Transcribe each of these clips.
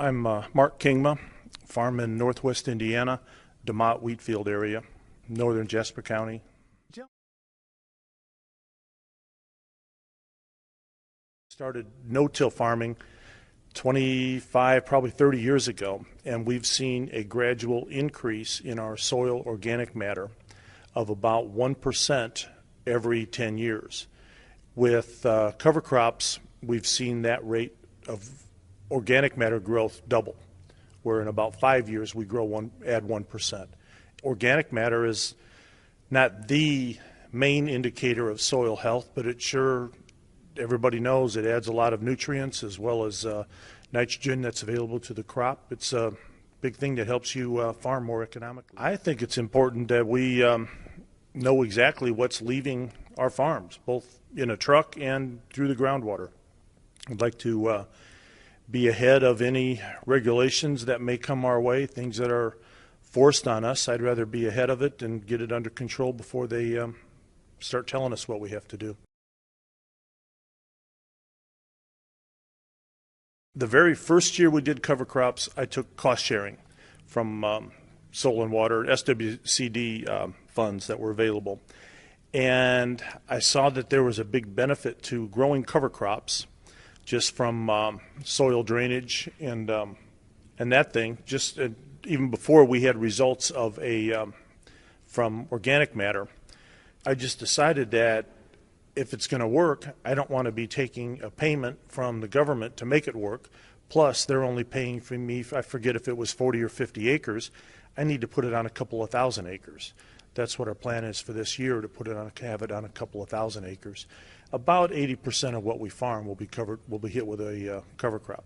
I'm Mark Kingma, farm in northwest Indiana, DeMott Wheatfield area, northern Jasper County. Started no-till farming 25, probably 30 years ago, and we've seen a gradual increase in our soil organic matter of about 1% every 10 years. With cover crops, we've seen that rate of organic matter growth double, where in about 5 years we add 1%. Organic matter is not the main indicator of soil health, but it sure, everybody knows it adds a lot of nutrients as well as nitrogen that's available to the crop. It's a big thing that helps you farm more economically. I think it's important that we know exactly what's leaving our farms, both in a truck and through the groundwater. I'd like to be ahead of any regulations that may come our way, things that are forced on us. I'd rather be ahead of it and get it under control before they start telling us what we have to do. The very first year we did cover crops, I took cost sharing from Soil and Water, SWCD funds that were available. And I saw that there was a big benefit to growing cover crops just from soil drainage and that thing. Just even before we had results of from organic matter, I just decided that if it's going to work, I don't want to be taking a payment from the government to make it work. Plus, they're only paying for me, I forget if it was 40 or 50 acres. I need to put it on a couple of thousand acres. That's what our plan is for this year, to have it on a couple of thousand acres. About 80% of what we farm will be hit with a cover crop.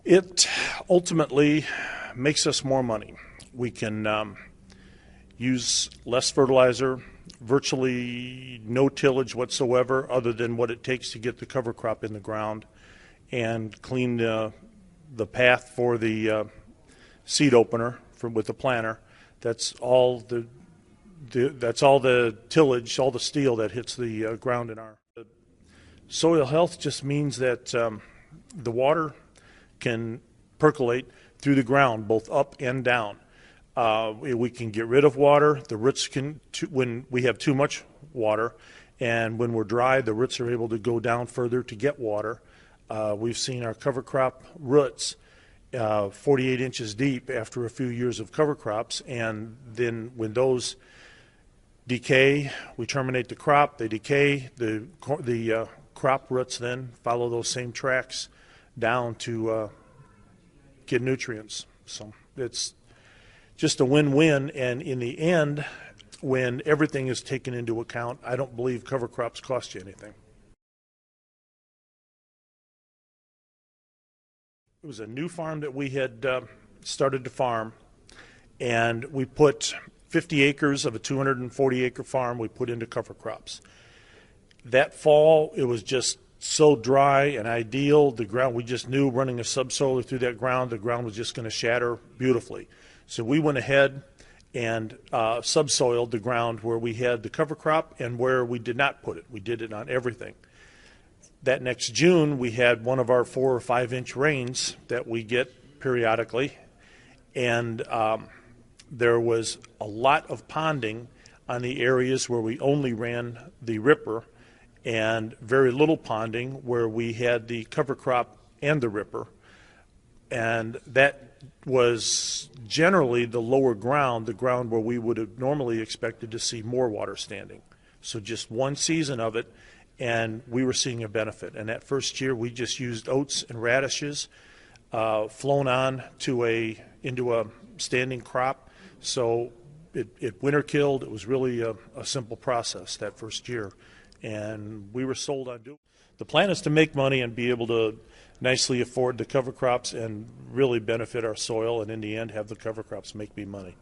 It ultimately makes us more money. We can use less fertilizer, virtually no tillage whatsoever other than what it takes to get the cover crop in the ground, and clean the path for the seed opener with the planter. That's all the tillage, all the steel that hits the ground in our soil health. Just means that the water can percolate through the ground, both up and down. We can get rid of water. The roots can, when we have too much water, and when we're dry, the roots are able to go down further to get water. We've seen our cover crop roots 48 inches deep after a few years of cover crops, and then when those decay, we terminate the crop, they decay, the crop roots then follow those same tracks down to get nutrients. So it's just a win-win, and in the end, when everything is taken into account, I don't believe cover crops cost you anything. It was a new farm that we had started to farm, and we put 50 acres of a 240-acre farm we put into cover crops. That fall, it was just so dry and ideal. The ground, we just knew running a subsoiler through that ground, the ground was just going to shatter beautifully. So we went ahead and subsoiled the ground where we had the cover crop and where we did not put it. We did it on everything. That next June, we had one of our 4 or 5 inch rains that we get periodically, and there was a lot of ponding on the areas where we only ran the ripper, and very little ponding where we had the cover crop and the ripper. And that was generally the lower ground, the ground where we would have normally expected to see more water standing. So just one season of it, and we were seeing a benefit. And that first year, we just used oats and radishes flown on into a standing crop. So it winter killed. It was really a simple process that first year, and we were sold on doing it. The plan is to make money and be able to nicely afford the cover crops and really benefit our soil, and in the end have the cover crops make me money.